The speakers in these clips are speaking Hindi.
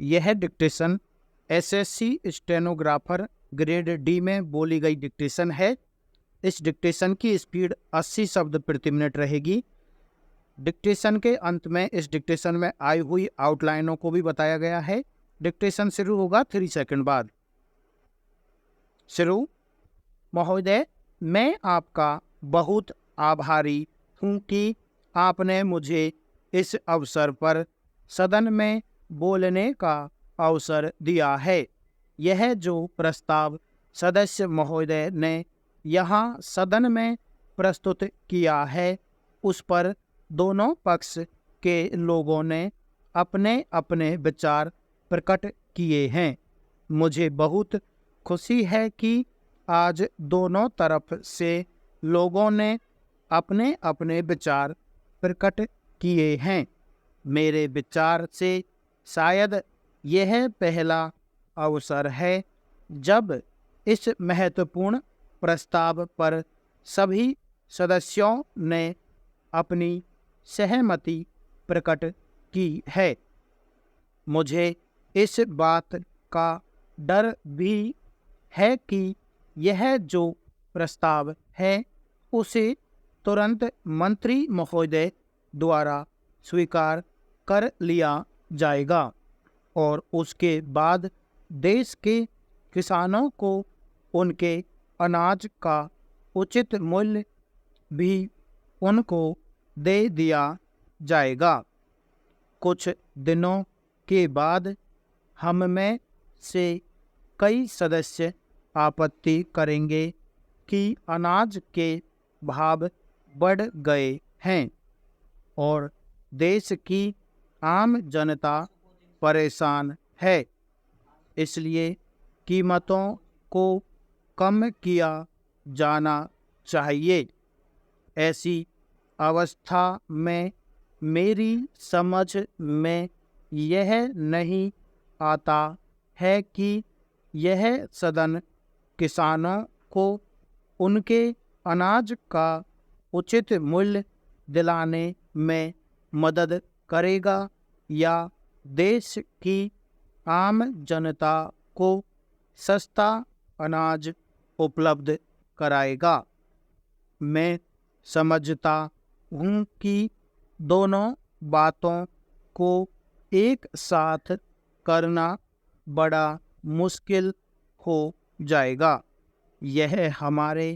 यह dictation SSC stenographer grade D में बोली गई डिक्टेशन है। इस डिक्टेशन की स्पीड 80 शब्द प्रति मिनट रहेगी। डिक्टेशन के अंत में इस डिक्टेशन में आई हुई आउटलाइनों को भी बताया गया है। डिक्टेशन शुरू होगा 3 सेकंड बाद। शुरू। महोदय, मैं आपका बहुत आभारी हूँ कि आपने मुझे इस अवसर पर सदन में बोलने का अवसर दिया है। यह जो प्रस्ताव सदस्य महोदय ने यहाँ सदन में प्रस्तुत किया है, उस पर दोनों पक्ष के लोगों ने अपने अपने विचार प्रकट किए हैं। मुझे बहुत खुशी है कि आज दोनों तरफ से लोगों ने अपने अपने विचार प्रकट किए हैं। मेरे विचार से शायद यह पहला अवसर है जब इस महत्वपूर्ण प्रस्ताव पर सभी सदस्यों ने अपनी सहमति प्रकट की है। मुझे इस बात का डर भी है कि यह जो प्रस्ताव है उसे तुरंत मंत्री महोदय द्वारा स्वीकार कर लिया जाएगा और उसके बाद देश के किसानों को उनके अनाज का उचित मूल्य भी उनको दे दिया जाएगा। कुछ दिनों के बाद हम में से कई सदस्य आपत्ति करेंगे कि अनाज के भाव बढ़ गए हैं और देश की आम जनता परेशान है, इसलिए कीमतों को कम किया जाना चाहिए। ऐसी अवस्था में मेरी समझ में यह नहीं आता है कि यह सदन किसानों को उनके अनाज का उचित मूल्य दिलाने में मदद करेगा या देश की आम जनता को सस्ता अनाज उपलब्ध कराएगा। मैं समझता हूँ कि दोनों बातों को एक साथ करना बड़ा मुश्किल हो जाएगा। यह हमारे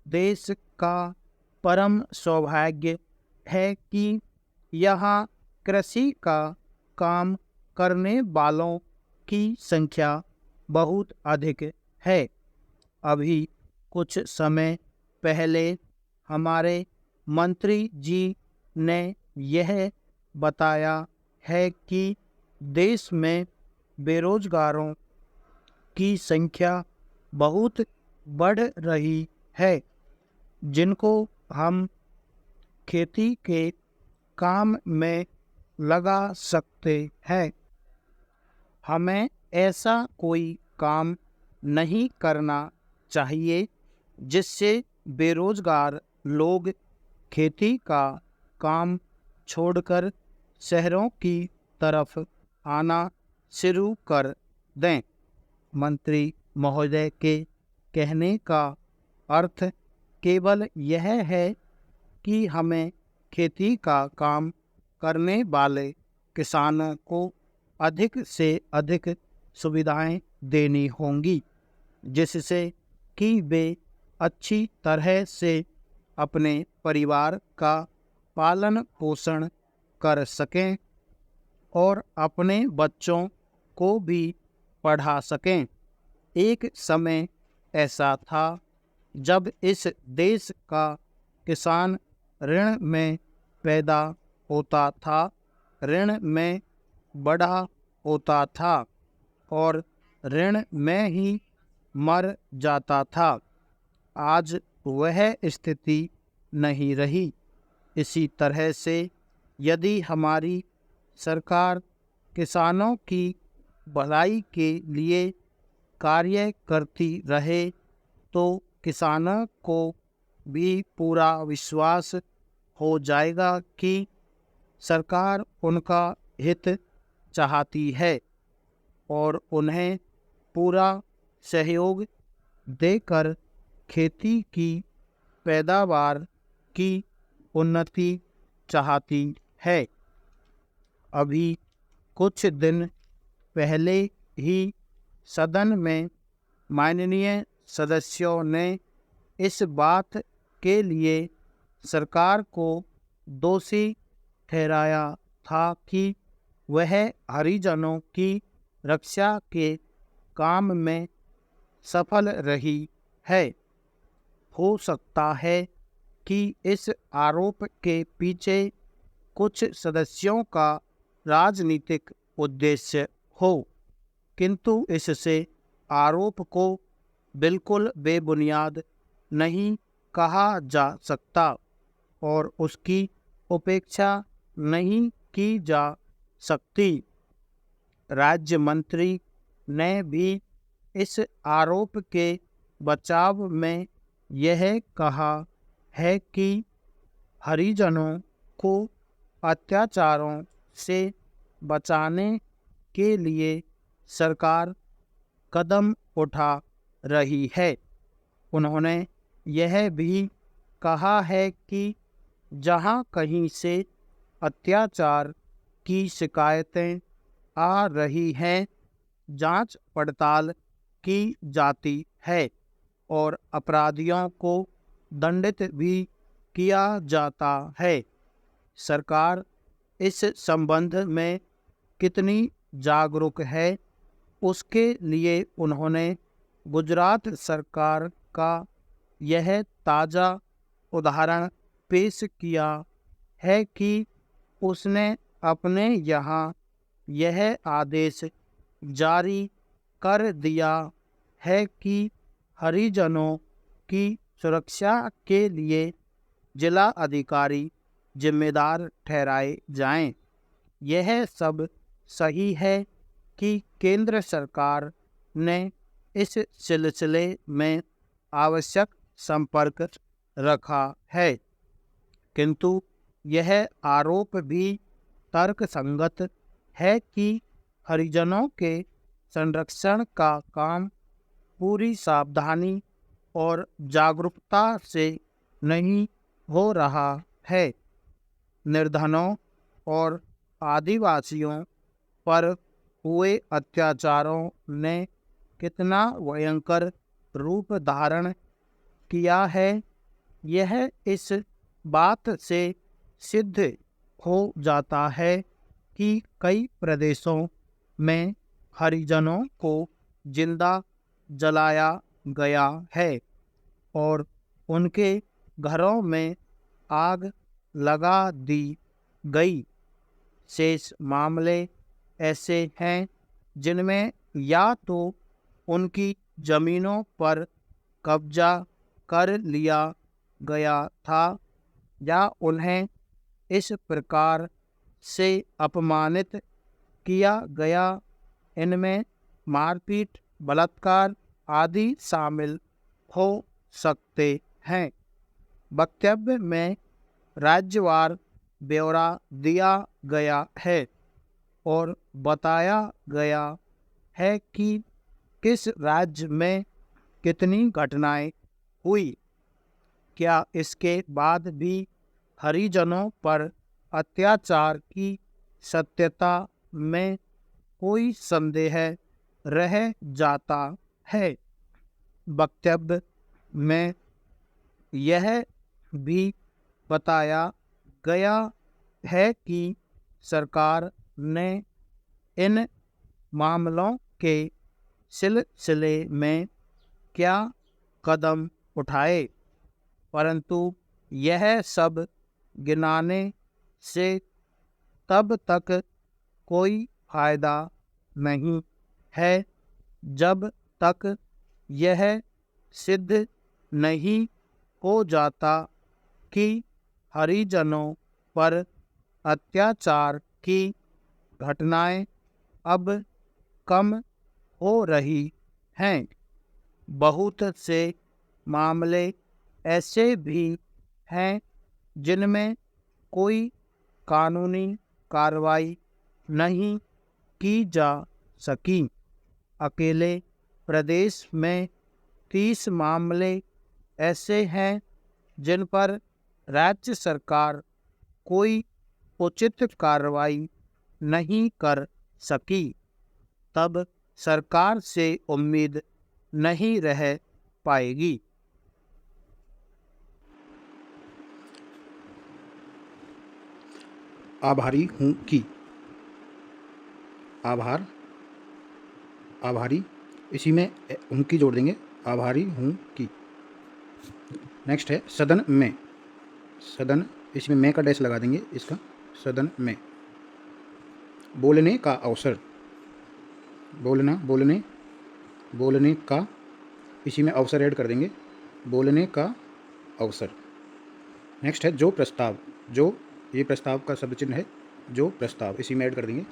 देश का परम सौभाग्य है कि यहाँ कृषि का काम करने वालों की संख्या बहुत अधिक है। अभी कुछ समय पहले हमारे मंत्री जी ने यह बताया है कि देश में बेरोजगारों की संख्या बहुत बढ़ रही है, जिनको हम खेती के काम में लगा सकते हैं। हमें ऐसा कोई काम नहीं करना चाहिए जिससे बेरोजगार लोग खेती का काम छोड़कर शहरों की तरफ आना शुरू कर दें। मंत्री महोदय के कहने का अर्थ केवल यह है कि हमें खेती का काम करने वाले किसानों को अधिक से अधिक सुविधाएं देनी होंगी, जिससे कि वे अच्छी तरह से अपने परिवार का पालन पोषण कर सकें और अपने बच्चों को भी पढ़ा सकें। एक समय ऐसा था जब इस देश का किसान ऋण में पैदा होता था, ऋण में बड़ा होता था और ऋण में ही मर जाता था। आज वह स्थिति नहीं रही। इसी तरह से यदि हमारी सरकार किसानों की भलाई के लिए कार्य करती रहे तो किसानों को भी पूरा विश्वास हो जाएगा कि सरकार उनका हित चाहती है। और उन्हें पूरा सहयोग देकर खेती की पैदावार की उन्नति चाहती है। अभी कुछ दिन पहले ही सदन में माननीय सदस्यों ने इस बात के लिए सरकार को दोषी ठहराया था कि वह हरिजनों की रक्षा के काम में सफल रही है। हो सकता है कि इस आरोप के पीछे कुछ सदस्यों का राजनीतिक उद्देश्य हो, किंतु इससे आरोप को बिल्कुल बेबुनियाद नहीं कहा जा सकता और उसकी उपेक्षा नहीं की जा सकती। राज्य मंत्री ने भी इस आरोप के बचाव में यह कहा है कि हरिजनों को अत्याचारों से बचाने के लिए सरकार कदम उठा रही है। उन्होंने यह भी कहा है कि जहां कहीं से अत्याचार की शिकायतें आ रही हैं, जांच पड़ताल की जाती है और अपराधियों को दंडित भी किया जाता है। सरकार इस संबंध में कितनी जागरूक है, उसके लिए उन्होंने गुजरात सरकार का यह ताज़ा उदाहरण पेश किया है कि उसने अपने यहाँ यह आदेश जारी कर दिया है कि हरिजनों की सुरक्षा के लिए जिला अधिकारी जिम्मेदार ठहराए जाएं। यह सब सही है कि केंद्र सरकार ने इस सिलसिले में आवश्यक संपर्क रखा है, किंतु यह आरोप भी तर्कसंगत है कि हरिजनों के संरक्षण का काम पूरी सावधानी और जागरूकता से नहीं हो रहा है। निर्धनों और आदिवासियों पर हुए अत्याचारों ने कितना भयंकर रूप धारण किया है, यह इस बात से सिद्ध हो जाता है कि कई प्रदेशों में हरिजनों को जिंदा जलाया गया है और उनके घरों में आग लगा दी गई। शेष मामले ऐसे हैं जिनमें या तो उनकी जमीनों पर कब्जा कर लिया गया था या उन्हें इस प्रकार से अपमानित किया गया। इनमें मारपीट, बलात्कार आदि शामिल हो सकते हैं। वक्तव्य में राज्यवार ब्यौरा दिया गया है और बताया गया है कि किस राज्य में कितनी घटनाएं हुई। क्या इसके बाद भी हरिजनों पर अत्याचार की सत्यता में कोई संदेह रह जाता है? वक्तव्य में यह भी बताया गया है कि सरकार ने इन मामलों के सिलसिले में क्या कदम उठाए, परंतु यह सब गिनाने से तब तक कोई फायदा नहीं है जब तक यह सिद्ध नहीं हो जाता कि हरिजनों पर अत्याचार की घटनाएं अब कम हो रही हैं। बहुत से मामले ऐसे भी हैं जिनमें कोई कानूनी कार्रवाई नहीं की जा सकी। अकेले प्रदेश में 30 मामले ऐसे हैं जिन पर राज्य सरकार कोई उचित कार्रवाई नहीं कर सकी, तब सरकार से उम्मीद नहीं रह पाएगी। आभारी हूँ कि, आभार, आभारी, इसी में हूँ की जोड़ देंगे, आभारी हूँ कि। नेक्स्ट है सदन में, सदन, इसमें मैं का डैश लगा देंगे इसका, सदन में। बोलने का अवसर, बोलना, बोलने, बोलने का, इसी में अवसर ऐड कर देंगे, बोलने का अवसर। नेक्स्ट है जो प्रस्ताव, जो, ये प्रस्ताव का शब्द चिन्ह है, जो प्रस्ताव, इसी में ऐड कर देंगे।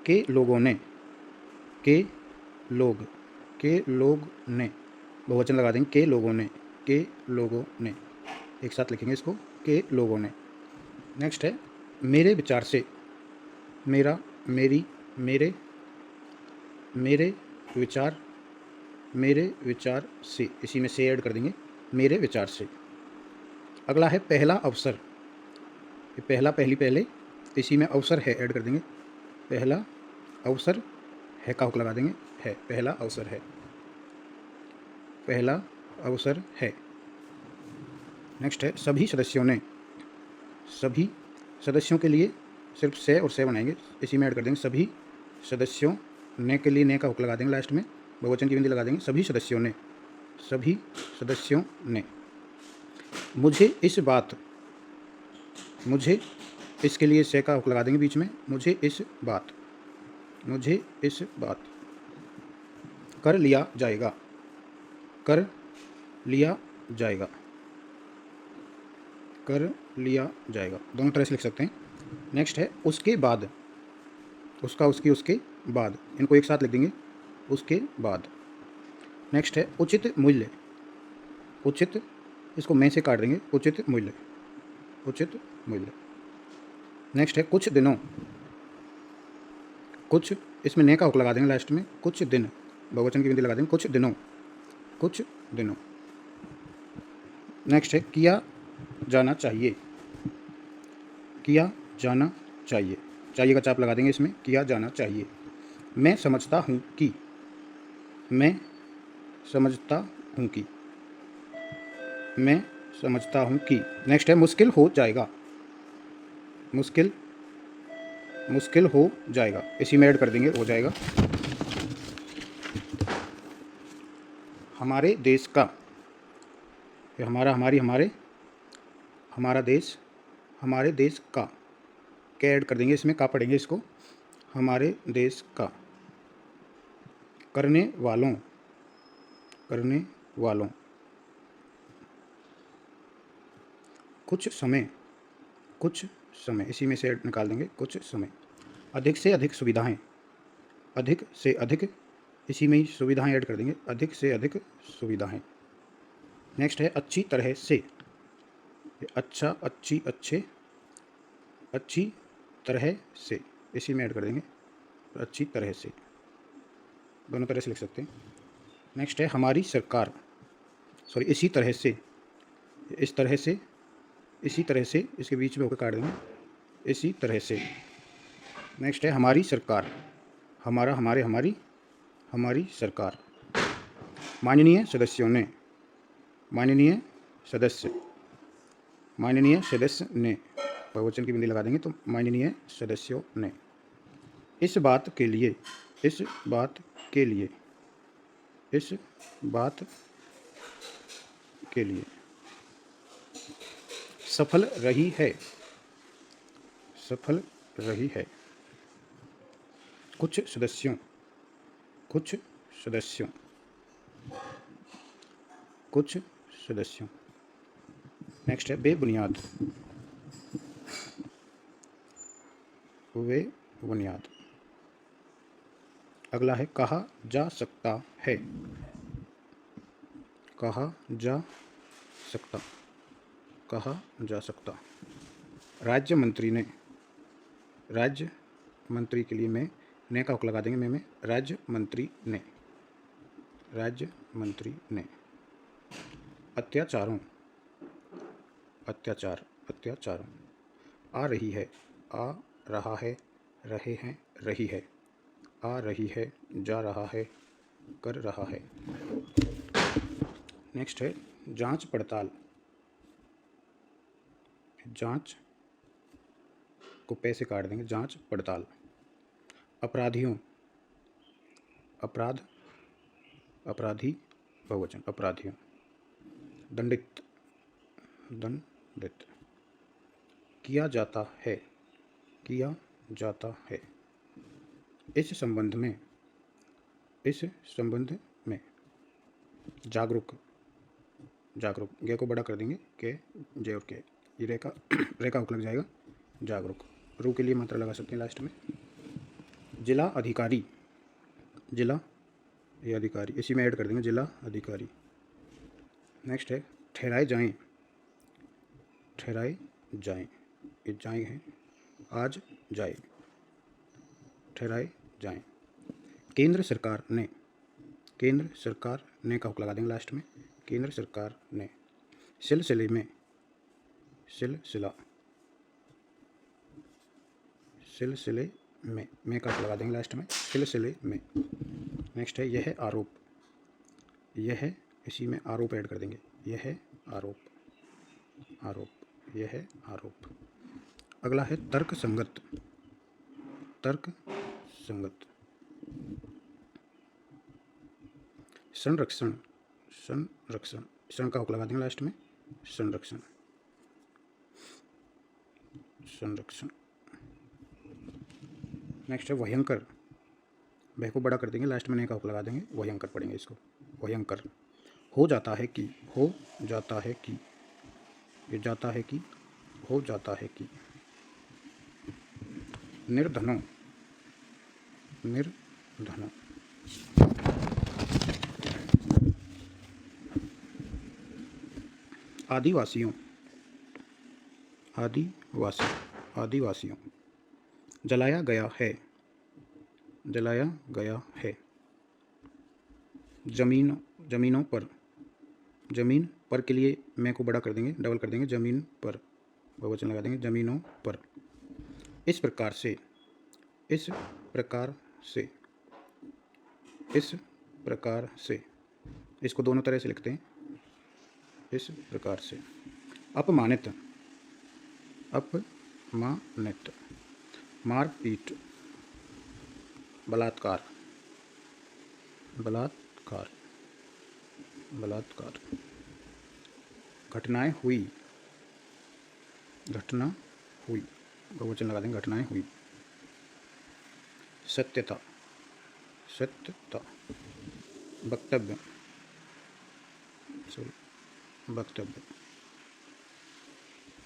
के लोगों ने, के लोग, के लोग ने, बहुवचन लगा देंगे, के लोगों ने, के लोगों ने, एक साथ लिखेंगे इसको, के लोगों ने। नेक्स्ट है मेरे विचार से, मेरा, मेरी, मेरे, मेरे विचार, मेरे विचार से, इसी में से ऐड कर देंगे, मेरे विचार से। अगला है पहला अवसर, ये पहला, पहली, पहले, इसी में अवसर है ऐड कर देंगे, पहला अवसर है का हुक लगा देंगे, है, पहला अवसर है, पहला अवसर है। नेक्स्ट है सभी सदस्यों ने, सभी सदस्यों के लिए सिर्फ से और से बनाएंगे, इसी में ऐड कर देंगे, सभी सदस्यों ने, के लिए ने का हुक लगा देंगे लास्ट में, बहुवचन की बिंदी लगा देंगे, सभी सदस्यों ने, सभी सदस्यों ने। मुझे इस बात, मुझे, इसके लिए से का हुक लगा देंगे बीच में, मुझे इस बात, मुझे इस बात, कर लिया जाएगा, कर लिया जाएगा, कर लिया जाएगा, दोनों तरह से लिख सकते हैं। नेक्स्ट है उसके बाद, उसका, उसकी, उसके बाद, इनको एक साथ लिख देंगे, उसके बाद। नेक्स्ट है उचित मूल्य, उचित, इसको मैं से काट देंगे, उचित मूल्य, उचित मूल्य। नेक्स्ट है कुछ दिनों, कुछ, इसमें ने का हुक लगा देंगे लास्ट में, कुछ दिन, बहुवचन की बिंदी लगा देंगे, कुछ दिनों, कुछ दिनों। नेक्स्ट है किया जाना चाहिए, किया जाना चाहिए, चाहिए का चाप लगा देंगे इसमें, किया जाना चाहिए। मैं समझता हूँ कि, मैं समझता हूँ कि, मैं समझता हूँ कि। नेक्स्ट है मुश्किल हो जाएगा, मुश्किल, मुश्किल हो जाएगा, इसी में ऐड कर देंगे, हो जाएगा। हमारे देश का, ये हमारा, हमारी, हमारे, हमारा देश, हमारे देश का, के ऐड कर देंगे इसमें, का पढ़ेंगे इसको, हमारे देश का। करने वालों, करने वालों। कुछ समय, कुछ समय, इसी में से निकाल देंगे, कुछ समय। अधिक से अधिक सुविधाएं, अधिक से अधिक, इसी में ही सुविधाएं ऐड कर देंगे, अधिक से अधिक सुविधाएं। नेक्स्ट है अच्छी तरह से, अच्छा, अच्छी, अच्छे, अच्छी तरह से, इसी में ऐड कर देंगे, अच्छी तरह से, दोनों तरह से लिख सकते हैं। नेक्स्ट है हमारी सरकार, सॉरी, इसी तरह से, इस तरह से, इसी तरह से, इसके बीच में होकर काट देंगे, इसी तरह से। नेक्स्ट है हमारी सरकार, हमारा, हमारे, हमारी, हमारी सरकार। माननीय सदस्यों ने, माननीय सदस्य, माननीय सदस्य ने, बहुवचन की बिंदी लगा देंगे, तो माननीय सदस्यों ने। इस बात के लिए, इस बात के लिए, इस बात के लिए। सफल रही है, सफल रही है। कुछ सदस्यों, कुछ सदस्यों, कुछ सदस्यों। नेक्स्ट है बेबुनियाद, बेबुनियाद। अगला है कहा जा सकता है, कहा जा सकता, कहा जा सकता। राज्य मंत्री ने, राज्य मंत्री के लिए मैं ने का हुक लगा देंगे में राज्य मंत्री ने, राज्य मंत्री ने। अत्याचारों, अत्याचार, अत्याचारों। आ रही है, आ रहा है, रहे हैं, रही है। आ रही है, जा रहा है, कर रहा है। नेक्स्ट है जांच पड़ताल। जांच को पैसे काट देंगे, जांच पड़ताल। अपराधियों, अपराध, अपराधी बहुवचन, अपराधियों। दंडित, दंडित। किया जाता है, किया जाता है। इस संबंध में, इस संबंध में। जागरूक, जागरूक। गे को बड़ा कर देंगे, के जे और के, ये रेखा रेखा हुक लग जाएगा, जागरूक। रू के लिए मात्रा लगा सकते हैं लास्ट में। जिला अधिकारी, जिला ये अधिकारी, इसी में ऐड कर देंगे जिला अधिकारी। नेक्स्ट है ठहराए जाएं, ठहराए जाएं, ये जाएं है, आज जाए, ठहराए जाएं। केंद्र सरकार ने, केंद्र सरकार ने का हुक लगा देंगे लास्ट में, केंद्र सरकार ने। सिलसिले में, सिलसिला, सिलसिले में का हुक लगा देंगे लास्ट में, सिलसिले में। नेक्स्ट है यह आरोप, यह, इसी में आरोप ऐड कर देंगे, यह आरोप, आरोप, यह आरोप। अगला है तर्क संगत, तर्क संगत। संरक्षण, संरक्षण, क्षण का हुक लगा देंगे लास्ट में, संरक्षण, संरक्षण। नेक्स्ट है भयंकर, भय को बड़ा कर देंगे, लास्ट में ने का हुक लगा देंगे, भयंकर पढ़ेंगे इसको, भयंकर। हो जाता है कि, हो जाता है कि, ये जाता है कि, हो जाता है कि। निर्धनों, निर्धनों। आदिवासियों, आदिवासी, आदिवासियों। जलाया गया है, जलाया गया है। जमीन, जमीनों पर, जमीन पर के लिए मैं को बड़ा कर देंगे, डबल कर देंगे, जमीन पर, बहुवचन लगा देंगे, जमीनों पर। इस प्रकार से, इस प्रकार से, इस प्रकार से। इसको दोनों तरह से लिखते हैं, इस प्रकार से। अपमानित, अपमानित। मारपीट, बलात्कार, बलात्कार, बलात्कार। घटनाएं हुई, घटना हुई, बहुवचन लगा देंगे, घटनाएं हुई। सत्यता, सत्यता। वक्तव्य, सॉरी, वक्तव्य,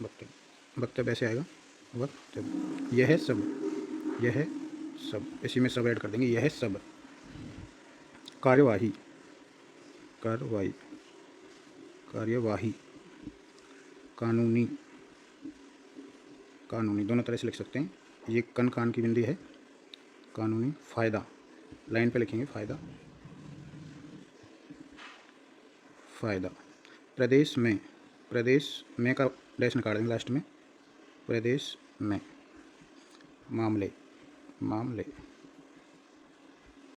वक्तव्य, वक्तव्य ऐसे आएगा, वक्तव्य। यह सब, यह सब, इसी में सब ऐड कर देंगे, यह सब। कार्यवाही, कार्यवाही, कार्यवाही। कानूनी, कानूनी, दोनों तरह से लिख सकते हैं, ये कन कान की बिंदी है, कानूनी। फ़ायदा, लाइन पे लिखेंगे फ़ायदा, फ़ायदा। प्रदेश में, प्रदेश में का डैश निकाल देंगे लास्ट में, प्रदेश में। मामले, मामले।